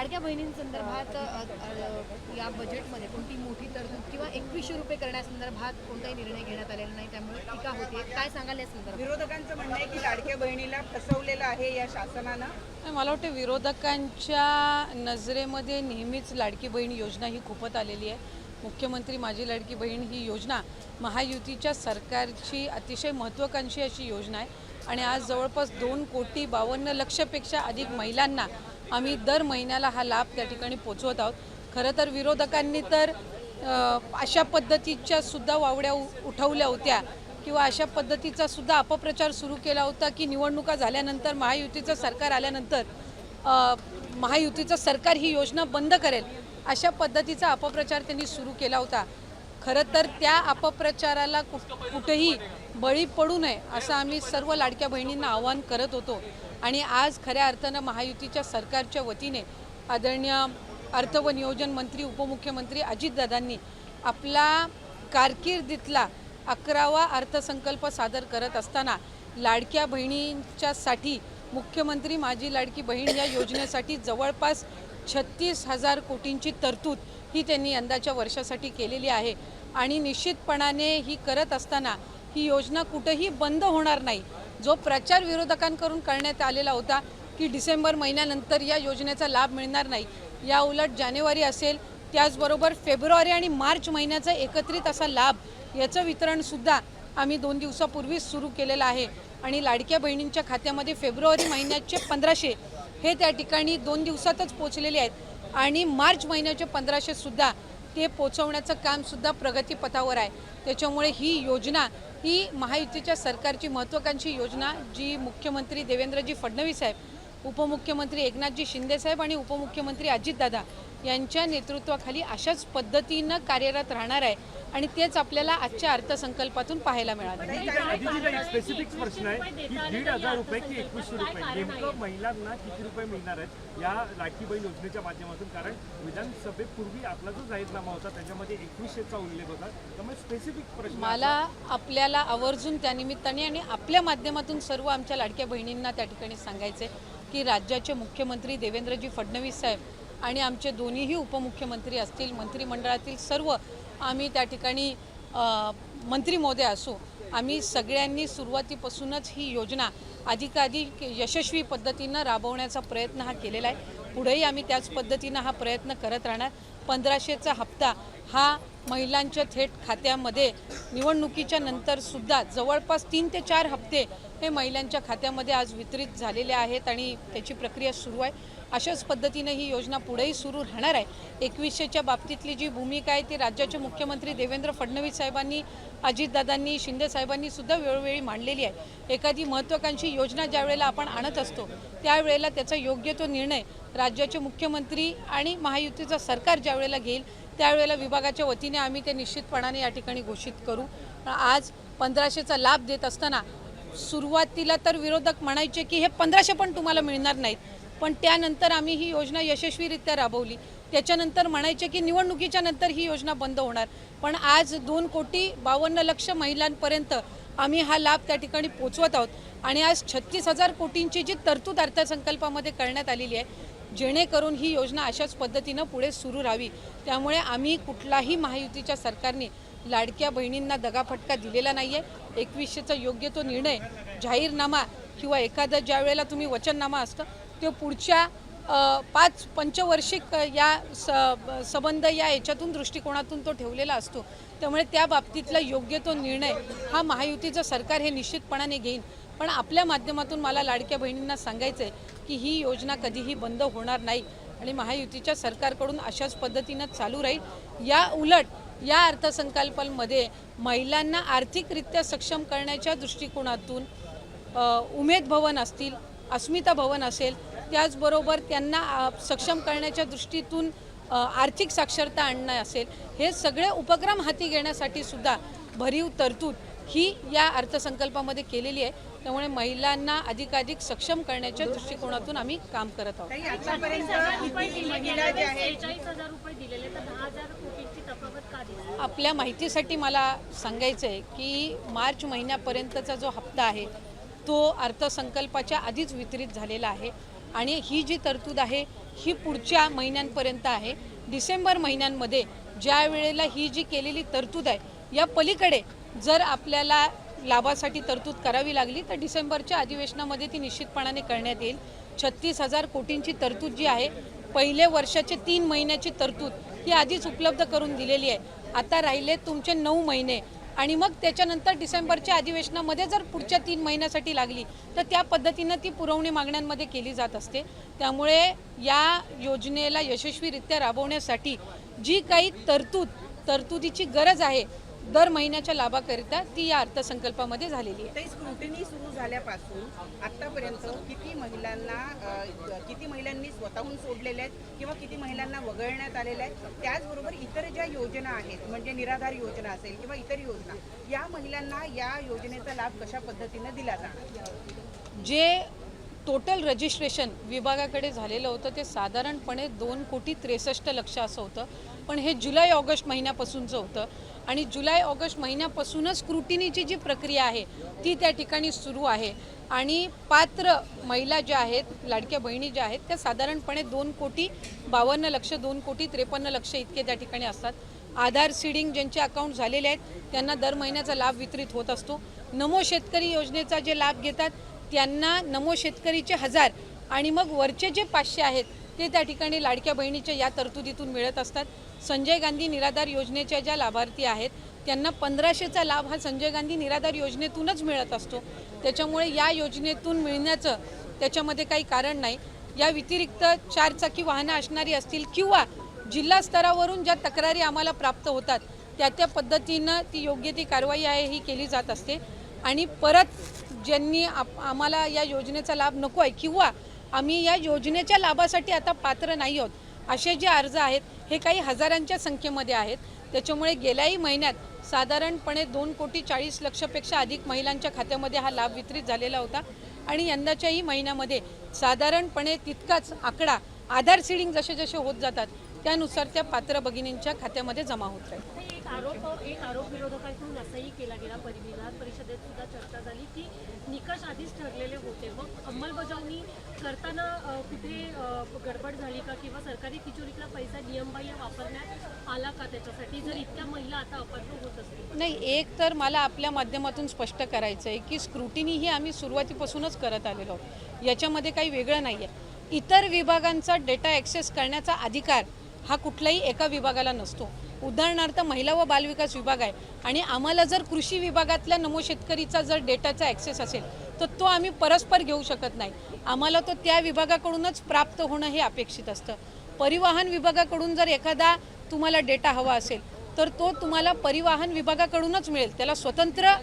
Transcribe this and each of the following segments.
लाडक्या बहिणींसंदर्भात या बजेटमध्ये कोणती मोठी तरतूद किंवा 2100 रुपये करण्यासंदर्भात कोणताही निर्णय घेण्यात आलेला नाही, त्यामुळे टीका होते. काय सांगाल या संदर्भात? विरोधकांचं म्हणणं आहे की लाडक्या बहिणीला फसवलेलं आहे या शासनानं. मला वाटतं विरोधकांच्या नजरेमध्ये नेहमीच लाडकी बहीण योजना ही खूपच आलेली आहे. मुख्यमंत्री माझी लाडकी बहीण ही योजना महायुतीच्या सरकारची अतिशय महत्त्वाकांक्षी अशी योजना आहे आणि आज जवळपास 2,52,00,00,000पेक्षा अधिक महिलांना आम्ही दर महिन्याला हा लाभ त्या ठिकाणी पोचवत आहोत. खरं तर विरोधकांनी तर अशा पद्धतीच्या सुद्धा वावड्या उठवल्या होत्या किंवा अशा पद्धतीचा सुद्धा अपप्रचार सुरू केला होता की निवडणुका झाल्यानंतर महायुतीचं सरकार आल्यानंतर महायुतीचं सरकार ही योजना बंद करेल, अशा पद्धतीचा अपप्रचार त्यांनी सुरू केला होता. खरं तर त्या अपप्रचाराला कुठेही बळी पडू नये असं आम्ही सर्व लाडक्या बहिणींना आवाहन करत होतो आणि आज खऱ्या अर्थानं महायुतीच्या सरकारच्या वतीने आदरणीय अर्थ व नियोजन मंत्री उपमुख्यमंत्री अजितदादांनी आपला कारकिर्दीतला 11वा अर्थसंकल्प सादर करत असताना लाडक्या बहिणींच्यासाठी मुख्यमंत्री माझी लाडकी बहीण या योजनेसाठी जवळपास 36,000 कोटींची तरतूद ही त्यांनी यंदाच्या वर्षासाठी केलेली आहे आणि निश्चितपणाने ही करत असताना ही योजना कुठेही बंद होणार नाही. जो प्रचार विरोधकांकडून करण्यात आलेला होता की डिसेंबर महिन्यानंतर या योजनेचा लाभ मिळणार नाही, या उलट जानेवारी असेल त्याचबरोबर फेब्रुवारी आणि मार्च महिन्याचा एकत्रित असा लाभ याचं वितरणसुद्धा आम्ही 2 दिवसापूर्वीच सुरू केलेलं आहे आणि लाडक्या बहिणींच्या खात्यामध्ये फेब्रुवारी महिन्याचे 1500 हे त्या ठिकाणी 2 दिवसातच पोचलेले आहेत आणि मार्च महिन्याचे 1500 सुद्धा ते पोचवण्याचं कामसुद्धा प्रगतीपथावर आहे. त्याच्यामुळे ही योजना ही महायुतीच्या सरकारची महत्त्वाकांक्षी योजना जी मुख्यमंत्री देवेंद्रजी फडणवीस साहेब, उपमुख्यमंत्री एकनाथजी शिंदे साहेब आणि उपमुख्यमंत्री अजितदादा यांच्या नेतृत्वाखाली अशाच पद्धतीनं कार्यरत राहणार आहे आणि तेच आपल्याला आजच्या अर्थसंकल्पातून पाहायला मिळालं. एक स्पेसिफिक प्रश्न आहे की 1,500 रुपये की 2100 रुपये नेमकं महिलांना किती रुपये मिळणार आहेत या लाडकी बहीण योजनेच्या माध्यमातून? कारण विधानसभेपूर्वी आपला जो जाहीरनामा होता त्याच्यामध्ये 2100चा उल्लेख होता, त्यामुळे स्पेसिफिक प्रश्न मला आपल्याला आवर्जून त्यानिमित्ताने आणि आपल्या माध्यमातून सर्व आमच्या लाडक्या बहिणींना त्या ठिकाणी सांगायचं आहे की राज्याचे मुख्यमंत्री देवेंद्रजी फडणवीस साहेब आणि आमचे दोन्हीही उपमुख्यमंत्री असतील, मंत्रिमंडळातील सर्व आम्ही त्या ठिकाणी मंत्री महोदय असू, आम्ही सगळ्यांनी सुरुवातीपासूनच ही योजना अधिकाधिक यशस्वी पद्धतीनं राबवण्याचा प्रयत्न हा केलेला आहे. पुढेही आम्ही त्याच पद्धतीनं हा प्रयत्न करत राहणार. 1500चा हप्ता हा महिलांच्या थेट खात्यामध्ये निवडणुकीच्या नंतरसुद्धा जवळपास 3 ते 4 हप्ते हे महिलांच्या खात्यामध्ये आज वितरित झालेले आहेत आणि त्याची प्रक्रिया सुरू आहे. अशाच पद्धतीने ही योजना पुढेही सुरू राहणार आहे. 2100च्या बाबतीतली जी भूमिका आहे ती राज्याचे मुख्यमंत्री देवेंद्र फडणवीस साहेबांनी, अजितदादांनी, शिंदे साहेबांनी सुद्धा वेळोवेळी मांडलेली आहे. एखादी महत्त्वाकांक्षी योजना ज्या वेळेला आपण आणत असतो त्यावेळेला त्याचा योग्य तो निर्णय राज्याचे मुख्यमंत्री आणि महायुतीचं सरकार ज्या वेळेला घेईल त्यावेळेला विभागाच्या वतीने आम्ही ते निश्चितपणाने या ठिकाणी घोषित करू. आज 1500चा लाभ देत असताना सुरुवातीला तर विरोधक म्हणायचे की हे 1500 पण तुम्हाला मिळणार नाहीत, पण त्यानंतर आम्ही ही योजना यशस्वीरित्या राबवली. त्याच्यानंतर म्हणायचे की निवडणुकीच्या नंतर ही योजना बंद होणार, पण आज 2,52,00,000 महिलांपर्यंत आम्ही हा लाभ त्या ठिकाणी पोचवत आहोत आणि आज 36,000 कोटींची जी तरतूद अर्थसंकल्पामध्ये करण्यात आलेली आहे जेणेकरून ही योजना अशाच पद्धतीनं पुढे सुरू राहावी. त्यामुळे आम्ही कुठलाही महायुतीच्या सरकारने लाडक्या बहिणींना दगाफटका दिलेला नाही आहे. 2100चा योग्य तो निर्णय जाहीरनामा किंवा एखादा ज्या वेळेला तुम्ही वचननामा असतं ते पुढच्या 5 पंचवार्षिक या संबंध या याच्यातून दृष्टिकोनातून तो ठेवलेला असतो. त्यामुळे त्या बाबतीतला योग्य तो निर्णय हा महायुतीचं सरकार हे निश्चितपणाने घेईन. पण आपल्या माध्यमातून मला लाडक्या बहिणींना सांगायचं आहे की ही योजना कधीही बंद होणार नाही आणि महायुतीच्या सरकारकडून अशाच पद्धतीनं चालू राहील. या उलट या अर्थसंकल्पामध्ये महिलांना आर्थिकरित्या सक्षम करण्याच्या दृष्टिकोनातून उमेद भवन असतील, अस्मिता भवन असेल, त्याचबरोबर त्यांना सक्षम करण्याच्या दृष्टीतून आर्थिक साक्षरता आणणं असेल, हे सगळे उपक्रम हाती घेण्यासाठी सुद्धा भरीव तरतूद ही या अर्थसंकल्पामध्ये केलेली आहे. त्यामुळे महिलांना अधिकाधिक सक्षम करण्याच्या दृष्टिकोनातून आम्ही काम करत आहोत. आपल्या माहितीसाठी मला सांगायचं आहे की मार्च महिन्यापर्यंतचा जो हप्ता आहे तो अर्थसंकल्पाच्या आधीच वितरित झालेला आहे आणि ही जी तरतूद आहे ही पुढच्या महिन्यांपर्यंत आहे. डिसेंबर महिन्यांमध्ये ज्या वेळेला ही जी केलेली तरतूद आहे या पलीकडे जर आपल्याला लाभासाठी तरतूद करावी लागली तर डिसेंबरच्या अधिवेशनामध्ये ती निश्चितपणाने करण्यात येईल. 36,000 कोटींची तरतूद जी आहे, पहिले वर्षाचे 3 महिन्याची तरतूद ही आधीच उपलब्ध करून दिलेली आहे. आता राहिले तुमचे 9 महिने आणि मग त्याच्यानंतर डिसेंबरच्या अधिवेशनामध्ये जर पुढच्या 3 महिन्यासाठी लागली तर त्या पद्धतीनं ती पुरवणी मागण्यांमध्ये केली जात असते. त्यामुळे या योजनेला यशस्वीरित्या राबवण्यासाठी जी काही तरतुदीची गरज आहे दर महिन्याच्या लाभाकरिता ती या अर्थसंकल्पामध्ये झालेली आहे. ते स्क्रुटिनी सुरू झाल्यापासून आतापर्यंत किती महिलांनी स्वतःहून सोडलेले आहेत किंवा किती महिलांना वगळण्यात आलेल्या आहेत, त्याचबरोबर इतर ज्या योजना आहेत म्हणजे निराधार योजना असेल किंवा इतर योजना, या महिलांना या योजनेचा लाभ कशा पद्धतीने दिला जाणार? जे टोटल रजिस्ट्रेशन विभागाकडे झालेलं होतं ते साधारणपणे 2,63,00,000 असं होतं. पण हे जुलै ऑगस्ट महिन्यापासूनचं होतं आणि जुलै ऑगस्ट महिन्यापासूनच स्क्रुटिनीची जी प्रक्रिया आहे ती त्या ठिकाणी सुरू आहे. आणि पात्र महिला ज्या आहेत, लाडक्या बहिणी ज्या आहेत, त्या साधारणपणे 2,52,00,000 2,53,00,000 इतके त्या ठिकाणी असतात. आधार सीडिंग ज्यांचे अकाउंट झालेले आहेत त्यांना दर महिन्याचा लाभ वितरित होत असतो. नमो शेतकरी योजनेचा जे लाभ घेतात त्यांना नमो शेतकरीचे 1000 आणि मग वरचे जे 500 आहेत ते त्या ठिकाणी लाडक्या बहिणीच्या या तरतुदीतून मिळत असतात. संजय गांधी निराधार योजनेच्या ज्या लाभार्थी आहेत त्यांना 1500चा लाभ हा संजय गांधी निराधार योजनेतूनच मिळत असतो. त्याच्यामुळे या योजनेतून मिळण्याचं त्याच्यामध्ये काही कारण नाही. या व्यतिरिक्त 4 चाकी वाहनं असणारी असतील किंवा जिल्हा स्तरावरून ज्या तक्रारी आम्हाला प्राप्त होतात त्या पद्धतीनं ती योग्य ती कारवाई आहे ही केली जात असते. आणि परत ज्यांनी आम्हाला या योजनेचा लाभ नको आहे किंवा आम्ही या योजनेच्या लाभासाठी आता पात्र नाही आहोत असे जे अर्ज आहेत हे काही हजारांच्या संख्येमध्ये आहेत. त्याच्यामुळे गेल्याही महिन्यात साधारणपणे 2,40,00,000 पेक्षा अधिक महिलांच्या खात्यामध्ये हा लाभ वितरित झालेला होता आणि यंदाच्याही महिन्यामध्ये साधारणपणे तितकाच आकडा आधार सीडिंग जसे जसे होत जातात त्यानुसार त्या पात्र भगिनींच्या खात्यामध्ये जमा होत राहील. एक आरोप विरोधकांकडून असाही केला गेला, विधान परिषदेत सुद्धा चर्चा झाली की निकष आधीच ठरलेले होते, मग अंमलबजावणी करताना कुठे गडबड झाली का किंवा सरकारी तिजोरीतला पैसा नियमबाह्य वापरण्यात आला का त्याच्यासाठी, जर इतक्या महिला आता अपात्र होत असतील? नाही, एक तर मला आपल्या माध्यमातून स्पष्ट करायचं आहे की स्क्रुटिनी ही आम्ही सुरुवातीपासूनच करत आलेलो आहोत, याच्यामध्ये काही वेगळं नाही आहे. इतर विभागांचा डेटा ॲक्सेस करण्याचा अधिकार हा कुठल्याही एका विभागाला नसतो. उदाहरणार्थ महिला व बालविकास विभाग आहे आणि आम्हाला जर कृषी विभागातल्या नमो शेतकरीचा जर डेटाचा ॲक्सेस असेल तर तो आम्ही परस्पर घेऊ शकत नाही. आम्हाला तो त्या विभागाकडूनच प्राप्त होणं हे अपेक्षित असतं. परिवहन विभागाकडून जर एखादा तुम्हाला डेटा हवा असेल तर तो तुम्हाला परिवहन विभागाकडूनच मिळेल. त्याला स्वतंत्र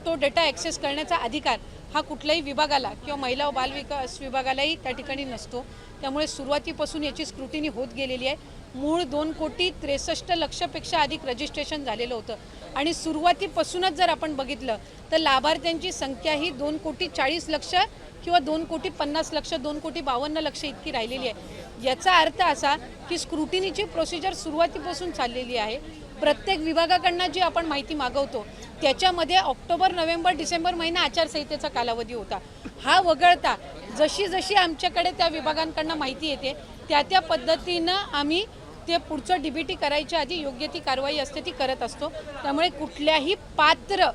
तो डेटा ॲक्सेस करण्याचा अधिकार हा कुठल्याही विभागाला किंवा महिला व बालविकास विभागालाही त्या ठिकाणी नसतो. त्यामुळे सुरुवातीपासून याची स्क्रुटिनी होत गेलेली आहे. मूळ 2,63,00,000 पेक्षा अधिक रजिस्ट्रेशन झालेलं होतं आणि सुरुवातीपासूनच जर आपण बघितलं तर लाभार्थ्यांची संख्या ही 2,40,00,000 किंवा 2,50,00,000 2,52,00,000 इतकी राहिलेली आहे. याचा अर्थ असा की स्क्रुटिनीची प्रोसिजर सुरुवातीपासून चाललेली आहे. प्रत्येक विभागाकडनं जी आपण माहिती मागवतो त्याच्यामध्ये ऑक्टोबर, नोव्हेंबर, डिसेंबर महिना आचारसंहितेचा कालावधी होता. हा वगळता जशी जशी आमच्याकडे त्या विभागांकडनं माहिती येते त्या पद्धतीनं आम्ही ते पुढचं DBT करायच्या आधी योग्य ती कारवाई असते ती करत असतो. त्यामुळे कुठल्याही पात्र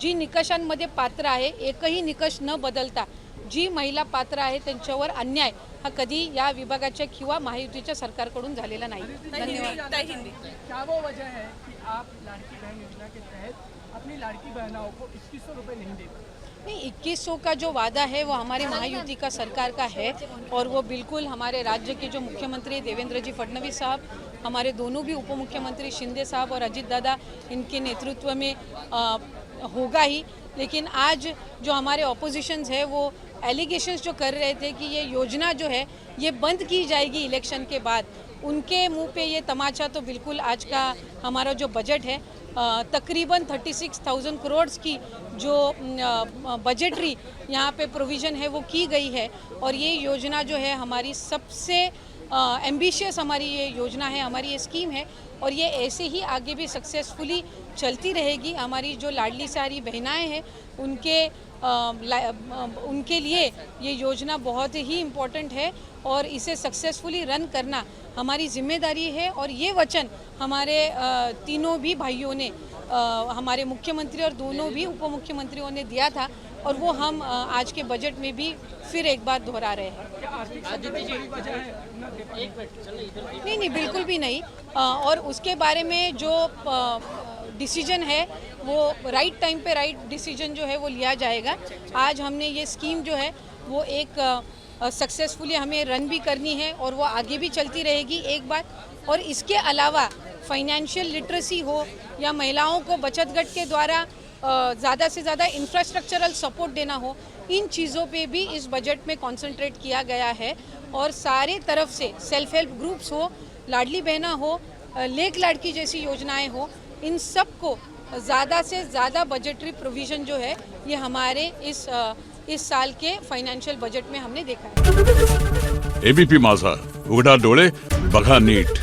जी निकषांमध्ये पात्र आहे एकही निकष न बदलता जी महिला पात्र आहे त्यांच्यावर अन्याय हा कधी या विभागाच्या किंवा महायुतीच्या सरकारकडून झालेला नाही. धन्यवाद. क्या वो वजह है कि आप लाड़की बहन योजना के तहत अपनी लाड़की बहनों को 2100 रुपये नहीं देते? नहीं, 2100 का जो वादा है वो हमारी महायुति का सरकार का है और वो बिल्कुल हमारे राज्य के जो मुख्यमंत्री देवेंद्र जी फडणवीस साहब, हमारे दोनों भी उप मुख्यमंत्री शिंदे साहब और अजीत दादा इनके नेतृत्व में होगा ही. लेकिन आज जो हमारे ऑपोजिशंस है वो एलिगेशंस जो कर रहे थे कि ये योजना जो है ये बंद की जाएगी इलेक्शन के बाद, उनके मुंह पे ये तमाचा तो बिल्कुल आज का हमारा जो बजट है तकरीबन 36,000 करोड़ की जो बजटरी यहाँ पे प्रोविज़न है वो की गई है. और ये योजना जो है हमारी सबसे एम्बिशियस हमारी ये योजना है, हमारी ये स्कीम है और ये ऐसे ही आगे भी सक्सेसफुली चलती रहेगी. हमारी जो लाडली सारी बहनाएं हैं उनके उनके लिए ये योजना बहुत ही इम्पोर्टेंट है और इसे सक्सेसफुली रन करना हमारी जिम्मेदारी है। और ये वचन हमारे तीनों भी भाइयों ने, हमारे मुख्यमंत्री और दोनों भी उप मुख्यमंत्रियों ने दिया था और वो हम आज के बजट में भी फिर एक बार दोहरा रहे हैं। नहीं, बिल्कुल भी नहीं। और उसके बारे में जो डिसीजन है वो राइट टाइम पे राइट डिसीजन जो है वो लिया जाएगा। आज हमने ये स्कीम जो है वो एक सक्सेसफुली हमें रन भी करनी है और वो आगे भी चलती रहेगी एक बात। और इसके अलावा फाइनेंशियल लिटरेसी हो या महिलाओं को बचत गट के द्वारा ज़्यादा से ज़्यादा इंफ्रास्ट्रक्चरल सपोर्ट देना हो, इन चीज़ों पे भी इस बजट में कंसंट्रेट किया गया है। और सारे तरफ से सेल्फ हेल्प ग्रुप्स हो, लाडली बहना हो, लेक लाडकी जैसी योजनाएं हो, इन सब को ज़्यादा से ज़्यादा बजटरी प्रोविज़न जो है ये हमारे इस साल के फाइनेंशियल बजट में हमने देखा है। एबीपी माझा, उघडा डोळे बघा नीट।